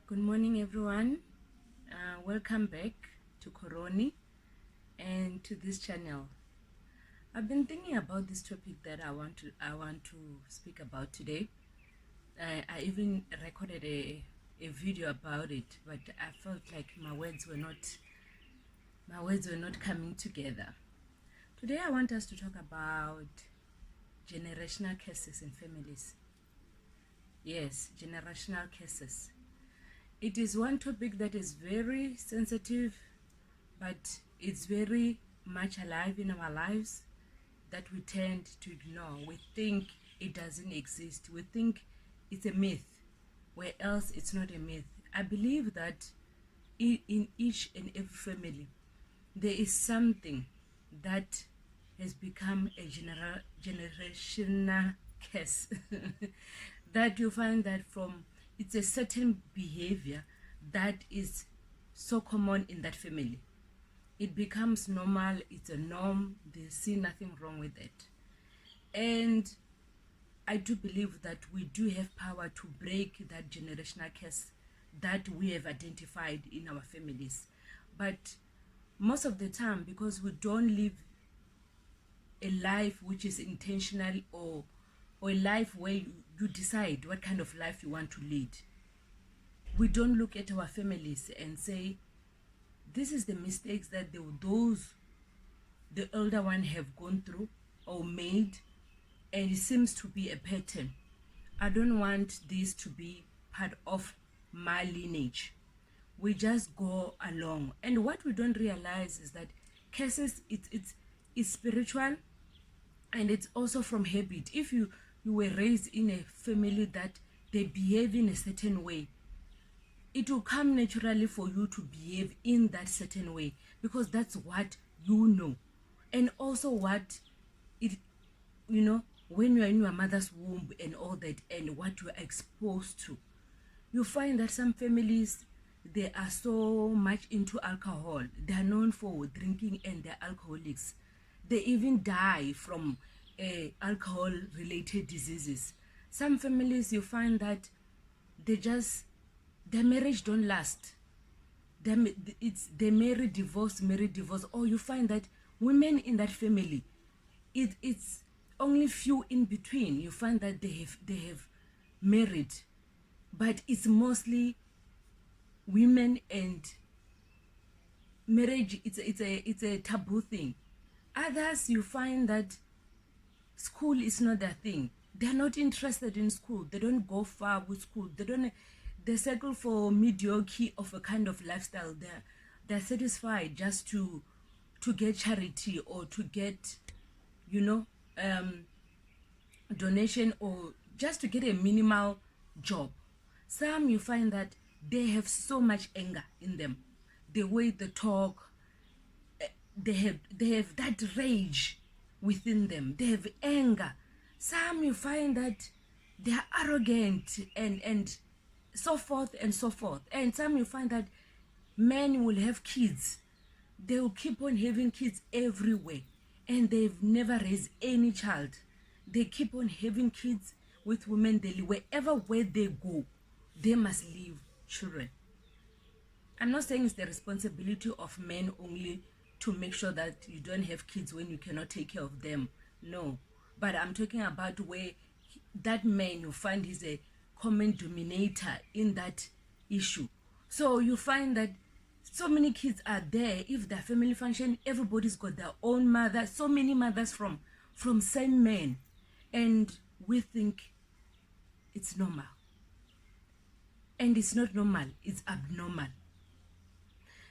Good morning, everyone. Welcome back to Koroni and to this channel. I've been thinking about this topic that I want to speak about today. I even recorded a video about it, but I felt like my words were not coming together. Today, I want us to talk about generational curses in families. Yes, generational curses. It is one topic that is very sensitive, but it's very much alive in our lives that we tend to ignore. We think it doesn't exist. We think it's a myth, where else it's not a myth. I believe that in each and every family, there is something that has become a generational curse that you find that from it's a certain behavior that is so common in that family. It becomes normal, it's a norm, they see nothing wrong with it. And I do believe that we do have power to break that generational curse that we have identified in our families. But most of the time, because we don't live a life which is intentional, or a life where you decide what kind of life you want to lead, we don't look at our families and say, this is the mistakes that the elder one have gone through or made, and it seems to be a pattern. I don't want this to be part of my lineage. We just go along, and what we don't realize is that curses, it's spiritual, and it's also from habit. If you were raised in a family that they behave in a certain way, it will come naturally for you to behave in that certain way, because that's what you know. And also what it, when you are in your mother's womb and all that, and what you are exposed to, you find that some families, they are so much into alcohol. They are known for drinking, and they're alcoholics. They even die from alcohol related diseases. Some families, you find that their marriage don't last. They marry, divorce, or you find that women in that family, it's only few in between. You find that they have married, but it's mostly women, and marriage, it's a taboo thing. Others, you find that school is not their thing. They're not interested in school. They don't go far with school. They settle for mediocre of a kind of lifestyle. They're satisfied just to get charity, or to get, donation, or just to get a minimal job. Some, you find that they have so much anger in them. The way they talk, they have that rage within them. They have anger. Some, you find that they are arrogant, and so forth and so forth. And some, you find that men will have kids. They will keep on having kids everywhere, and they've never raised any child. They keep on having kids with women daily. Where they go, they must leave children. I'm not saying it's the responsibility of men only to make sure that you don't have kids when you cannot take care of them. No. But I'm talking about where that man, you find, is a common denominator in that issue. So you find that so many kids are there. If their family function, everybody's got their own mother. So many mothers from same men. And we think it's normal. And it's not normal, it's abnormal.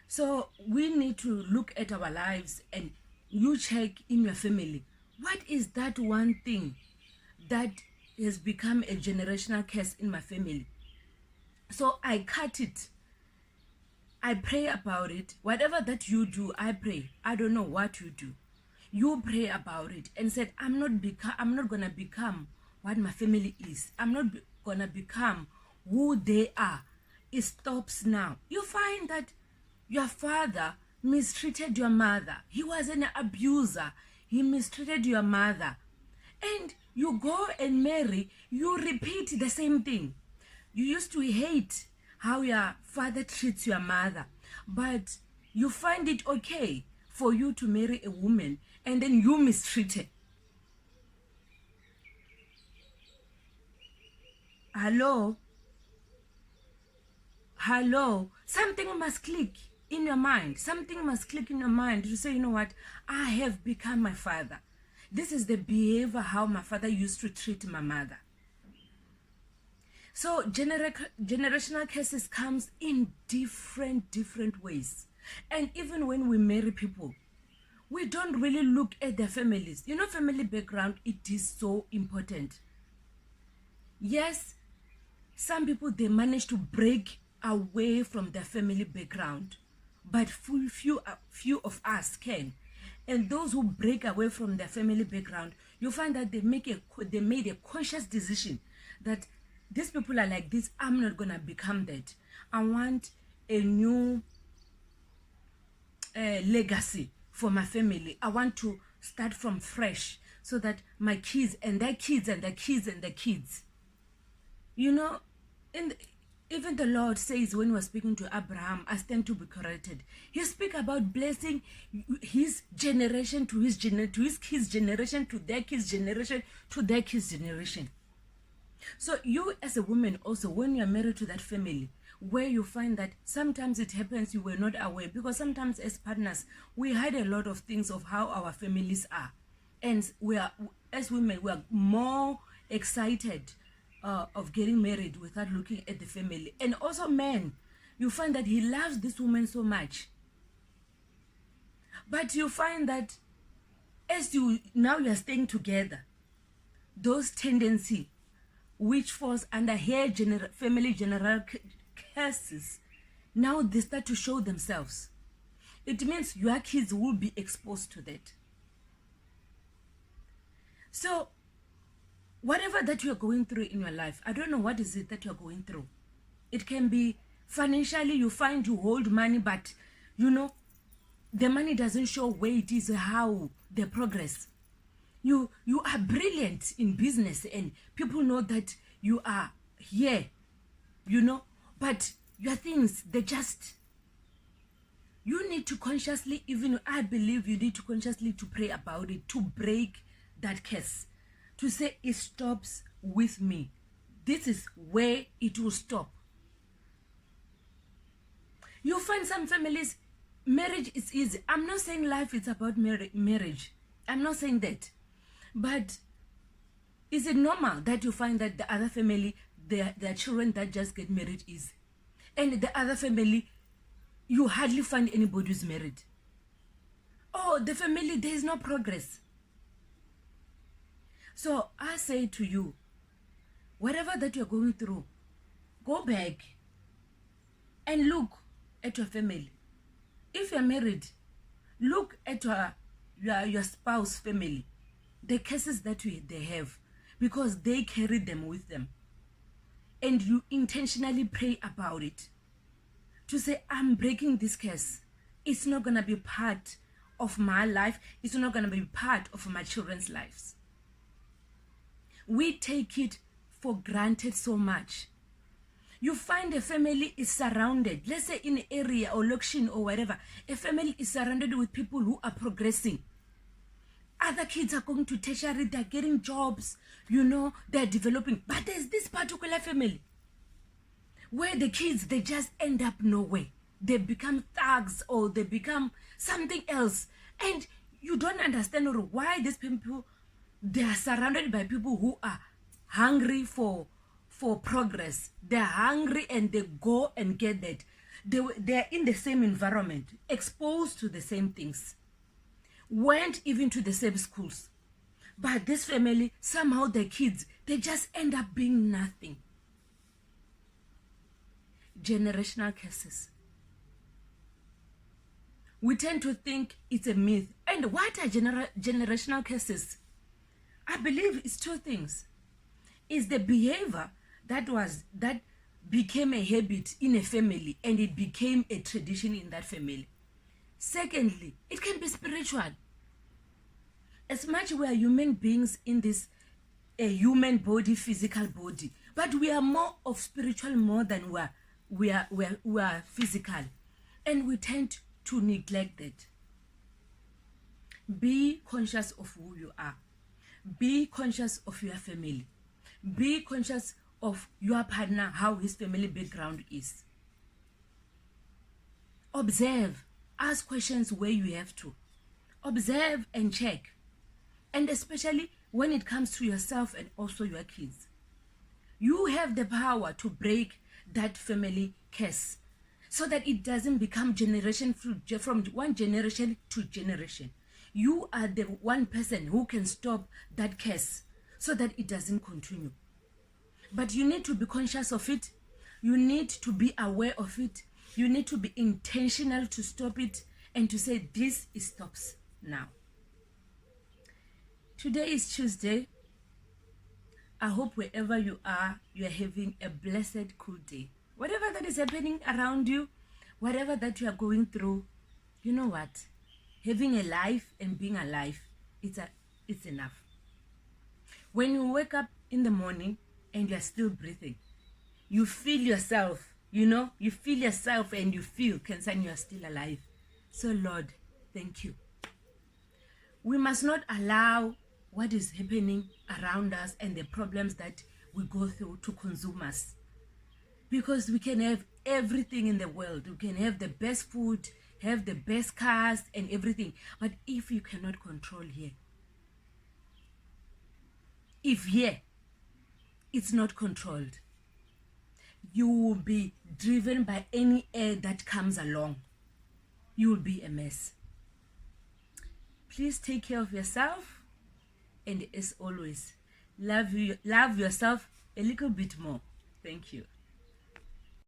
So we need to look at our lives, and you check in your family, what is that one thing that has become a generational curse in my family? So I cut it. I pray about it. Whatever that you do, I pray. I don't know what you do. You pray about it and said, I'm not gonna become what my family is. I'm not gonna become who they are. It stops now. You find that your father mistreated your mother. He was an abuser. He mistreated your mother. And you go and marry, you repeat the same thing. You used to hate how your father treats your mother, but you find it okay for you to marry a woman and then you mistreat her. Hello? Hello? Something must click in your mind. Something must click in your mind to say, you know what? I have become my father. This is the behavior how my father used to treat my mother. So generational curses comes in different ways. And even when we marry people, we don't really look at their families. You know, family background, it is so important. Yes, some people, they manage to break away from their family background, but few of us can. And those who break away from their family background, you find that they made a conscious decision that these people are like this, I'm not gonna become that. I want a new legacy for my family. I want to start from fresh so that my kids and their kids and their kids and their kids, you know, even the Lord says when we're speaking to Abraham, I stand to be corrected. He speak about blessing his generation to his kids' generation, to their kids' generation, to their kids' generation. So you as a woman also, when you're married to that family, where you find that sometimes it happens you were not aware, because sometimes as partners, we hide a lot of things of how our families are. And we are, as women, we are more excited of getting married without looking at the family. And also men, you find that he loves this woman so much, but you find that as you now you're staying together, those tendency which falls under her family general curses, now they start to show themselves. It means your kids will be exposed to that. So whatever that you're going through in your life, I don't know what is it that you're going through. It can be financially, you find you hold money, but you know, the money doesn't show where it is, how the progress. You are brilliant in business and people know that you are here, you know, but your things, they just, you need to consciously, even I believe you need to consciously to pray about it, to break that curse, to say it stops with me. This is where it will stop. You find some families, marriage is easy. I'm not saying life is about marriage. I'm not saying that. But is it normal that you find that the other family, their children that just get married easy? And the other family, you hardly find anybody who's married. Oh, the family, there is no progress. So I say to you, whatever that you're going through, go back and look at your family. If you're married, look at your spouse family, the cases that they have, because they carry them with them. And you intentionally pray about it to say, I'm breaking this curse. It's not going to be part of my life. It's not going to be part of my children's lives. We take it for granted so much. You find a family is surrounded, let's say in an area or location or whatever, a family is surrounded with people who are progressing. Other kids are going to tertiary, they're getting jobs, you know, they're developing. But there's this particular family where the kids, they just end up nowhere. They become thugs or they become something else. And you don't understand why these people, they are surrounded by people who are hungry for progress. They're hungry and they go and get that. They're in the same environment, exposed to the same things, went even to the same schools. But this family, somehow the kids, they just end up being nothing. Generational curses. We tend to think it's a myth. And what are generational curses? I believe it's two things. It's the behavior that became a habit in a family and it became a tradition in that family. Secondly, it can be spiritual. As much we are human beings in this a human body, physical body, but we are more of spiritual more than we are physical, and we tend to neglect that. Be conscious of who you are. Be conscious of your family. Be conscious of your partner, how his family background is. Observe. Ask questions where you have to. Observe and check. And especially when it comes to yourself and also your kids. You have the power to break that family curse so that it doesn't become from one generation to generation. You are the one person who can stop that curse so that it doesn't continue. But you need to be conscious of it. You need to be aware of it. You need to be intentional to stop it and to say, this stops now. Today is Tuesday. I hope wherever you are having a blessed, cool day. Whatever that is happening around you, whatever that you are going through, you know what? Having a life and being alive, it's enough. When you wake up in the morning and you're still breathing, you feel yourself, you feel yourself and you feel, Kensan, you are still alive. So Lord, thank you. We must not allow what is happening around us and the problems that we go through to consume us. Because we can have everything in the world. We can have the best food, have the best cars and everything. But if you cannot control here, if here it's not controlled, you will be driven by any air that comes along. You will be a mess. Please take care of yourself. And as always, love yourself a little bit more. Thank you.